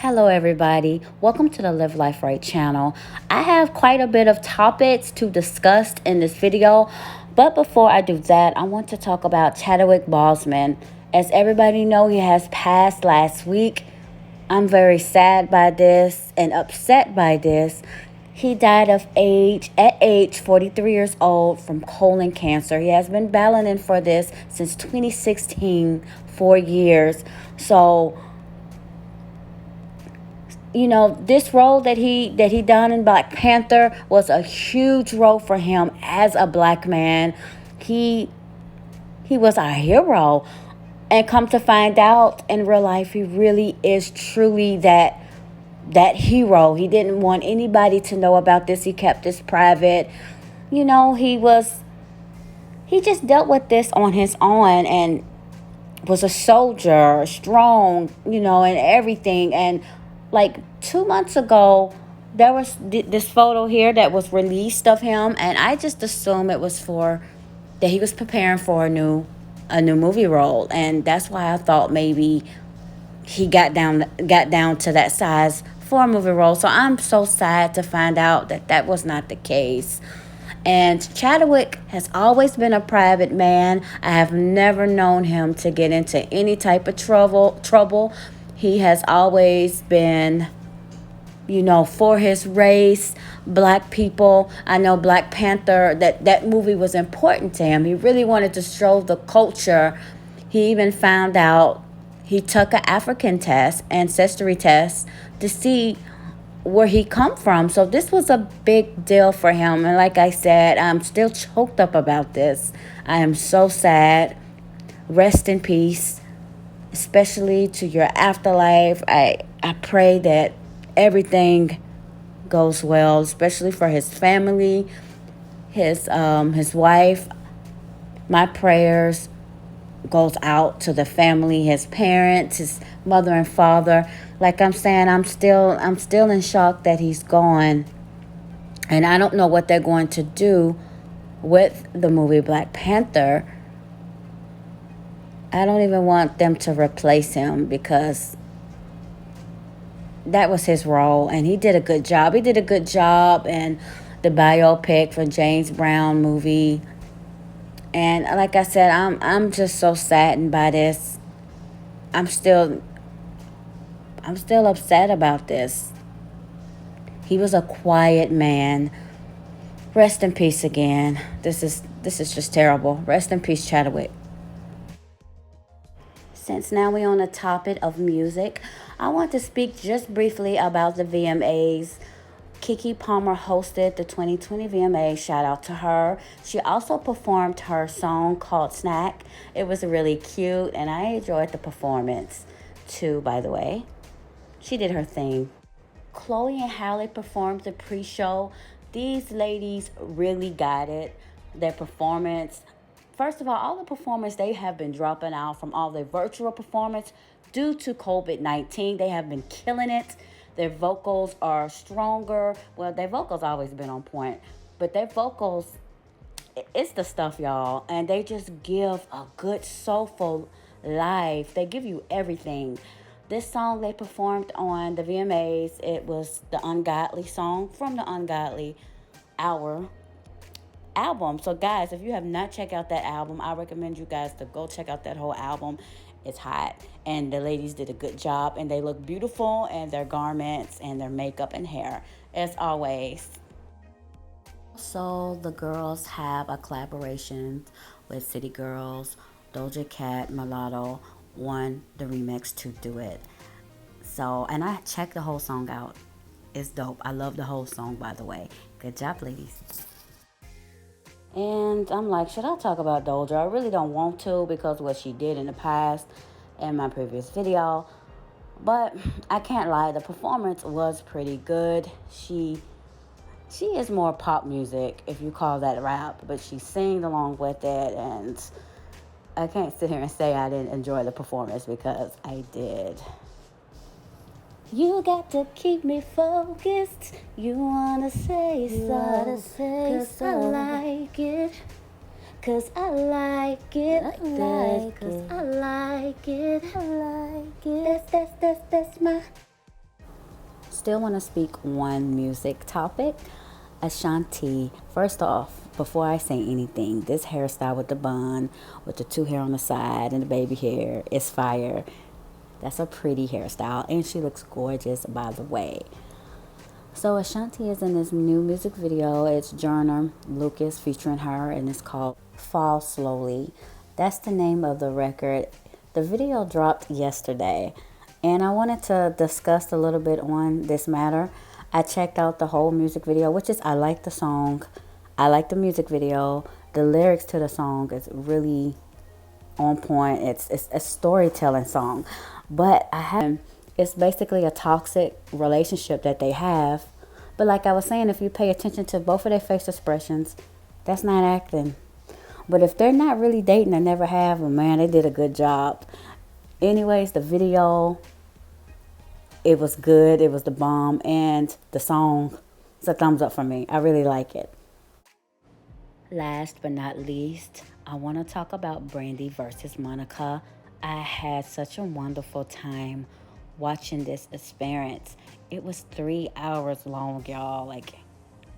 Hello, everybody. Welcome to the Live Life Right channel. I have quite a bit of topics to discuss in this video, but before I do that, I want to talk about Chadwick Boseman. As everybody know, he has passed last week. I'm very sad by this and upset by this. He died of age 43 years old from colon cancer. He has been battling for this since 2016, 4 years. So this role that he done in Black Panther was a huge role for him as a black man. He he was our hero, and come to find out in real life, he really is truly that hero. He didn't want anybody to know about this. He kept this private. He just dealt with this on his own, and was a soldier, strong, and everything. And like 2 months ago, there was this photo here that was released of him, and I just assumed it was for that he was preparing for a new movie role, and that's why I thought maybe he got down to that size for a movie role. So I'm so sad to find out that that was not the case. And Chadwick has always been a private man. I have never known him to get into any type of trouble. He has always been, for his race, black people. I know Black Panther, that movie was important to him. He really wanted to show the culture. He even found out, he took an African test, ancestry test, to see where he come from. So this was a big deal for him. And like I said, I'm still choked up about this. I am so sad. Rest in peace, especially to your afterlife. I pray that everything goes well, especially for his family, his wife. My prayers goes out to the family, his parents, his mother and father. Like I'm saying, I'm still in shock that he's gone. And I don't know what they're going to do with the movie Black Panther. I don't even want them to replace him, because that was his role, and he did a good job. He did a good job in the biopic for James Brown movie. And like I said, I'm just so saddened by this. I'm still upset about this. He was a quiet man. Rest in peace again. This is just terrible. Rest in peace, Chadwick. Since now we're on the topic of music, I want to speak just briefly about the VMAs. Keke Palmer hosted the 2020 VMA. Shout out to her. She also performed her song called Snack. It was really cute, and I enjoyed the performance too, by the way. She did her thing. Chloe and Halle performed the pre-show. These ladies really got it. Their performance. First of all the performance, they have been dropping out from all their virtual performance due to COVID-19. They have been killing it. Their vocals are stronger. Well, their vocals always been on point, but their vocals, it's the stuff, y'all. And they just give a good soulful life. They give you everything. This song they performed on the VMAs, it was the Ungodly song from the Ungodly Hour album. So guys, if you have not checked out that album, I recommend you guys to go check out that whole album. It's hot, and the ladies did a good job, and they look beautiful in their garments and their makeup and hair, as always. So the girls have a collaboration with City Girls. Doja Cat, Mulatto won the remix to do it. So, and I checked the whole song out. It's dope. I love the whole song, by the way. Good job, ladies. And I'm like, should I talk about Doja? I really don't want to, because what she did in the past in my previous video. But I can't lie, the performance was pretty good. She is more pop music, if you call that rap, but she sang along with it, and I can't sit here and say I didn't enjoy the performance, because I did. You got to keep me focused. You wanna say so, 'cause I like it. 'Cause I like it like that. 'Cause I like it. I like it. That's my still want to speak on music topic. Ashanti, first off, before I say anything, this hairstyle with the bun, with the two hair on the side and the baby hair is fire. That's a pretty hairstyle, and she looks gorgeous, by the way. So Ashanti is in this new music video. It's Joyner Lucas featuring her, and it's called Fall Slowly. That's the name of the record. The video dropped yesterday, and I wanted to discuss a little bit on this matter. I checked out the whole music video, which is, I like the song. I like the music video. The lyrics to the song is really on point. It's a storytelling song, but it's basically a toxic relationship that they have. But like I was saying, if you pay attention to both of their face expressions, that's not acting. But if they're not really dating and never have, well, man, they did a good job. Anyways, the video, it was good. It was the bomb, and the song, it's a thumbs up for me. I really like it. Last but not least, I want to talk about Brandy versus Monica. I had such a wonderful time watching this experience. It was 3 hours long, y'all. Like,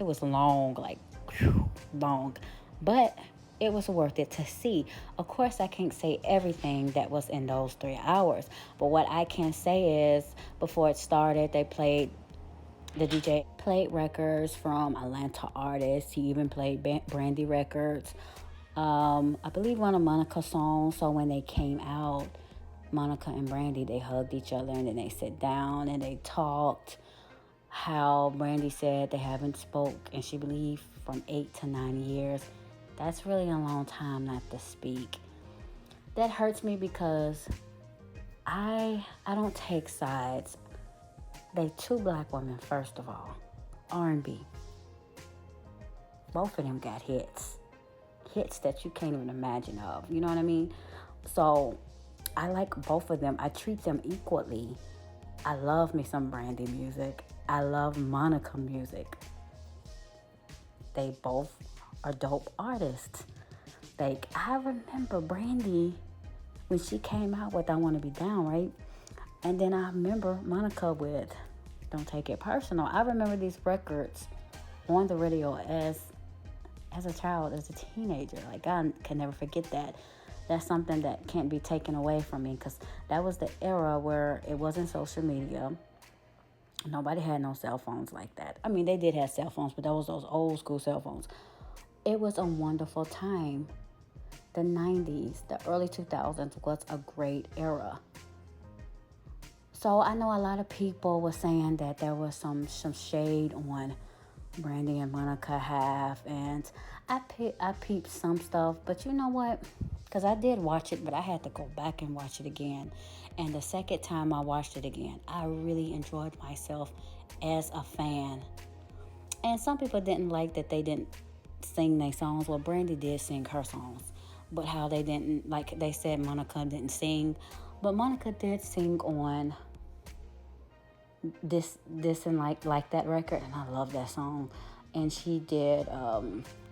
it was long, like, whew, long. But it was worth it to see. Of course, I can't say everything that was in those 3 hours. But what I can say is, before it started, the DJ played records from Atlanta artists. He even played Brandy records. I believe one of Monica's songs. So when they came out, Monica and Brandy, they hugged each other, and then they sat down and they talked. How Brandy said they haven't spoke, and she believed from 8 to 9 years. That's really a long time not to speak. That hurts me because I don't take sides. They two black women, first of all. R&B. Both of them got hits. Hits that you can't even imagine of. You know what I mean? So I like both of them. I treat them equally. I love me some Brandy music. I love Monica music. They both are dope artists. Like, I remember Brandy when she came out with I Want to Be Down, right? And then I remember Monica with Don't Take It Personal. I remember these records on the radio as a child, as a teenager. Like, I can never forget that. That's something that can't be taken away from me, because that was the era where it wasn't social media. Nobody had no cell phones like that. I mean, they did have cell phones, but that was those old school cell phones. It was a wonderful time. The 90s, the early 2000s was a great era. So I know a lot of people were saying that there was some shade on Brandy and Monica have, and I peeped some stuff, but you know what? Because I did watch it, but I had to go back and watch it again. And the second time I watched it again, I really enjoyed myself as a fan. And some people didn't like that they didn't sing their songs. Well, Brandy did sing her songs, but how they didn't, like they said, Monica didn't sing, but Monica did sing on this and like that record, and I love that song. And she did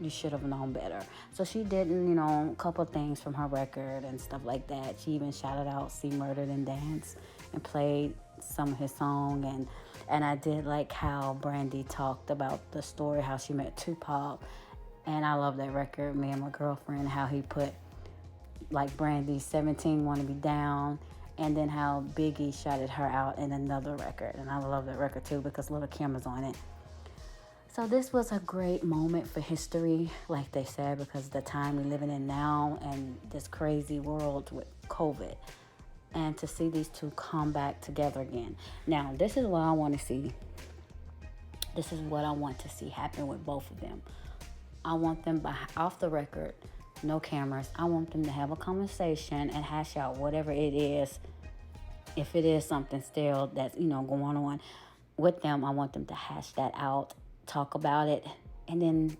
You Should Have Known Better. So she did, a couple things from her record and stuff like that. She even shouted out See Murdered and Dance and played some of his song. And I did like how Brandy talked about the story, how she met Tupac. And I love that record, Me and My Girlfriend, how he put like Brandy's 17 Wanna Be Down, and then how Biggie shouted her out in another record. And I love that record too, because Little Kim is on it. So this was a great moment for history, like they said, because of the time we're living in now and this crazy world with COVID. And to see these two come back together again. Now, this is what I want to see. This is what I want to see happen with both of them. I want them off the record, no cameras. I want them to have a conversation and hash out whatever it is. If it is something still that's, going on with them, I want them to hash that out, talk about it, and then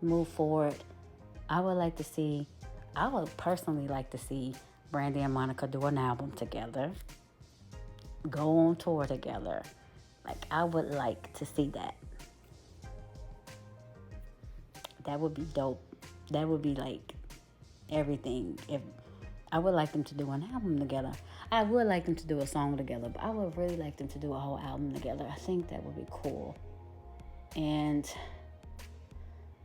move forward. I would personally like to see Brandy and Monica do an album together, go on tour together. Like, I would like to see that. That would be dope. That would be like everything. If I would like them to do an album together. I would like them to do a song together, but I would really like them to do a whole album together. I think that would be cool. And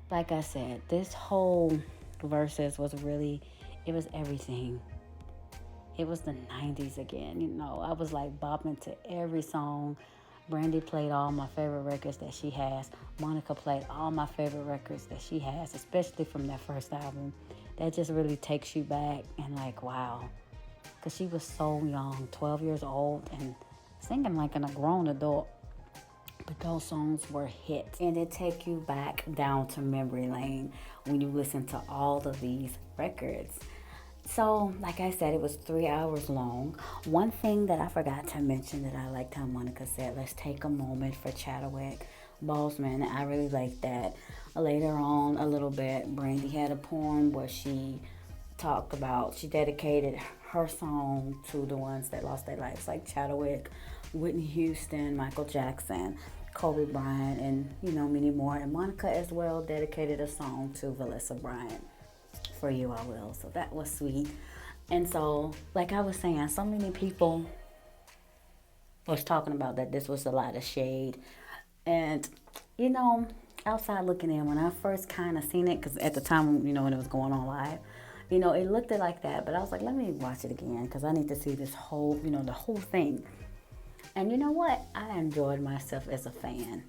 like I said, this whole verses was really, it was everything. It was the 90s again, you know. I was like bopping to every song. Brandy played all my favorite records that she has. Monica played all my favorite records that she has, especially from that first album. That just really takes you back and like, wow. Because she was so young, 12 years old, and singing like a grown adult. But those songs were hits. And it take you back down to memory lane when you listen to all of these records. So, like I said, it was 3 hours long. One thing that I forgot to mention that I liked how Monica said, let's take a moment for Chadwick Boseman. I really liked that. Later on, a little bit, Brandy had a poem where she talked about, she dedicated her song to the ones that lost their lives, like Chadwick, Whitney Houston, Michael Jackson, Kobe Bryant, and, you know, many more. And Monica as well dedicated a song to Valissa Bryant. For You I Will. So that was sweet. And so, like I was saying, so many people was talking about that this was a lot of shade. And, you know, outside looking in, when I first kind of seen it, because at the time, you know, when it was going on live, you know, it looked like that. But I was like, let me watch it again, because I need to see this whole, you know, the whole thing. And you know what? I enjoyed myself as a fan.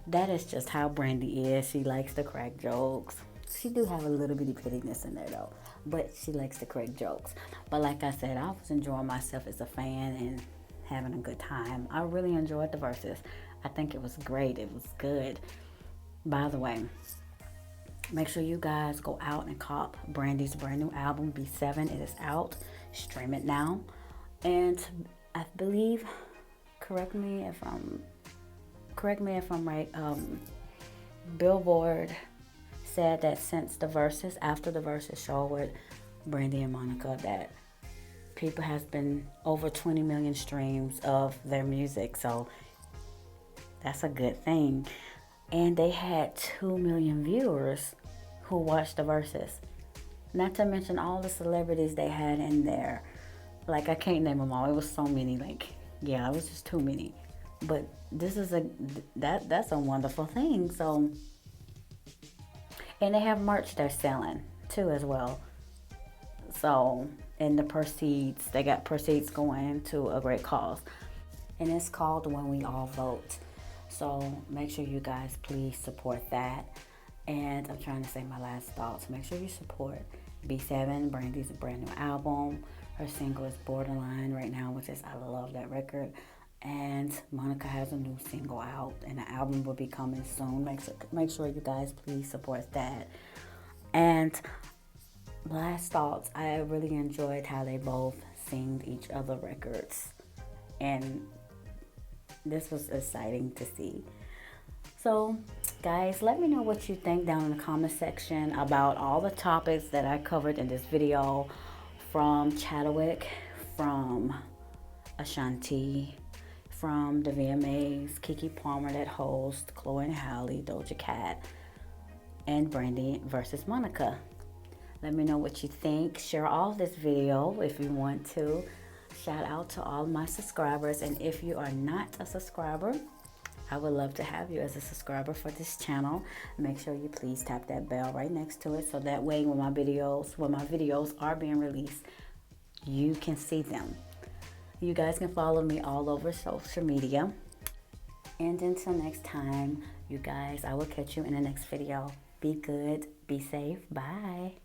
That is just how Brandy is. She likes to crack jokes. She do have a little bitty pittiness in there though, but she likes to crack jokes. But like I said, I was enjoying myself as a fan and having a good time. I really enjoyed the verses. I think it was great. It was good. By the way, make sure you guys go out and cop Brandy's brand new album, B7. It is out. Stream it now. And I believe, correct me if I'm right, Billboard said that since the verses, after the verses show with Brandy and Monica, that people has been over 20 million streams of their music. So that's a good thing. And they had 2 million viewers who watched the verses. Not to mention all the celebrities they had in there. Like, I can't name them all. It was so many. Like, yeah, it was just too many. But this is that's a wonderful thing. So, and they have merch they're selling too as well. So, and the proceeds, they got proceeds going to a great cause. And it's called When We All Vote. So make sure you guys please support that. And I'm trying to say my last thoughts. Make sure you support B7, Brandy's brand new album. Her single is Borderline right now, which is, I love that record. And Monica has a new single out, and the album will be coming soon. Make sure you guys please support that. And last thoughts, I really enjoyed how they both sing each other records, and this was exciting to see. So guys, let me know what you think down in the comment section about all the topics that I covered in this video, from Chadwick, from Ashanti, from the VMAs, Kiki Palmer that hosts, Chloe and Halle, Doja Cat, and Brandy versus Monica. Let me know what you think. Share all this video if you want to. Shout out to all my subscribers. And if you are not a subscriber, I would love to have you as a subscriber for this channel. Make sure you please tap that bell right next to it, so that way when my videos are being released, you can see them. You guys can follow me all over social media. And until next time, you guys, I will catch you in the next video. Be good, be safe, bye.